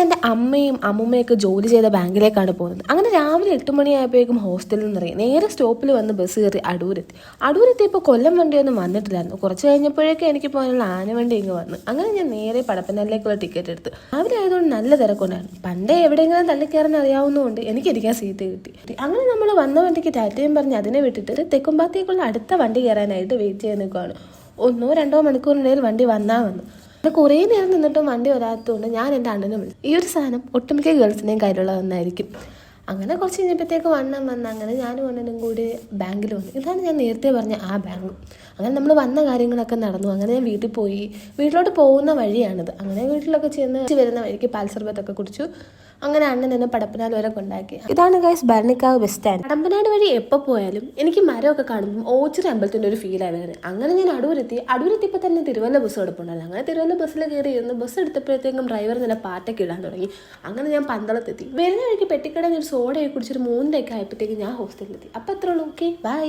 എൻ്റെ അമ്മയും അമ്മുമ്മയൊക്കെ ജോലി ചെയ്ത ബാങ്കിലേക്കാണ് പോകുന്നത്. അങ്ങനെ രാവിലെ 8 മണിയായപ്പോഴേക്കും ഹോസ്റ്റലിൽ നിന്ന് ഇറങ്ങി നേരെ സ്റ്റോപ്പിൽ വന്ന് ബസ് കയറി അടൂരെത്തിയപ്പോൾ കൊല്ലം വണ്ടിയൊന്നും വന്നിട്ടില്ലായിരുന്നു. കുറച്ച് കഴിഞ്ഞപ്പോഴേക്കും എനിക്ക് പോകാനുള്ള ആനവണ്ടി ഇങ്ങ് വന്നു. അങ്ങനെ ഞാൻ നേരെ പടപ്പനല്ലേക്കുള്ള ടിക്കറ്റ് എടുത്ത്. രാവിലെ ആയതുകൊണ്ട് നല്ല തിരക്കുണ്ടായിരുന്നു. പണ്ടേ എവിടെയെങ്കിലും തള്ളിക്കയറാൻ അറിയാവുന്നതുകൊണ്ട് എനിക്കിരിക്കാൻ സീറ്റ് കിട്ടി. അങ്ങനെ നമ്മൾ വന്ന വണ്ടിക്ക് ടാറ്റയും പറഞ്ഞ് അതിനെ വിട്ടിട്ട് തെക്കുംപാത്തേക്കുള്ള അടുത്ത വണ്ടി കയറാനായിട്ട് വെയിറ്റ് ചെയ്യാൻ നിൽക്കുകയാണ്. 1-2 മണിക്കൂറിനിടയിൽ വണ്ടി വന്നു. കുറേ നേരം നിന്നിട്ടും വണ്ടി വരാത്തതുകൊണ്ട് ഞാൻ എൻ്റെ അണ്ണനെ വിളിച്ചു. ഈ ഒരു സാധനം ഒട്ടുമിക്ക ഗേൾസിൻ്റെയും കയ്യിലുള്ള ഒന്നായിരിക്കും. അങ്ങനെ കുറച്ച് കഴിഞ്ഞപ്പോഴത്തേക്ക് വന്ന് അങ്ങനെ ഞാനും അണ്ണനും കൂടി ബാങ്കിൽ വന്നു. ഇതാണ് ഞാൻ നേരത്തെ പറഞ്ഞ ആ ബാങ്ക്. അങ്ങനെ നമ്മൾ വന്ന കാര്യങ്ങളൊക്കെ നടന്നു. അങ്ങനെ ഞാൻ വീട്ടിലോട്ട് പോകുന്ന വഴിയാണിത്. അങ്ങനെ വീട്ടിലൊക്കെ ചെന്ന് വരുന്ന വഴിക്ക് പാൽസർബത്തൊക്കെ കുടിച്ചു. അങ്ങനെ അണ്ണൻ എന്നെ പടപ്പനാട് വരെ കൊണ്ടാക്കി. ഇതാണ് ഗൈസ് ഭരണിക്കാവ് ബസ് സ്റ്റാൻഡ്. പടപ്പനാട് വഴി എപ്പോൾ പോയാലും എനിക്ക് മരമൊക്കെ കാണുമ്പോൾ ഓച്ചിറ അമ്പലത്തിൻ്റെ ഒരു ഫീലാണ് വരുന്നത്. അങ്ങനെ ഞാൻ അടൂരെത്തിയപ്പോൾ തന്നെ തിരുവല്ല ബസ് കിടപ്പുണ്ടല്ലോ. അങ്ങനെ തിരുവല്ല ബസ്സിൽ കയറി ഇരുന്ന് ബസ് എടുത്തപ്പോഴത്തേക്കും ഡ്രൈവർ നല്ല പാട്ടൊക്കെ ഇടാൻ തുടങ്ങി. അങ്ങനെ ഞാൻ പന്തളത്തെത്തി. വരുന്ന വഴിക്ക് പെട്ടിക്കടയിൽ ഒരു സോഡയൊക്കെ കുടിച്ചൊരു 3 ആയപ്പോഴത്തേക്ക് ഞാൻ ഹോസ്റ്റലിലെത്തി. അപ്പോൾ അത്രേ ഉള്ളൂ. Okay, by.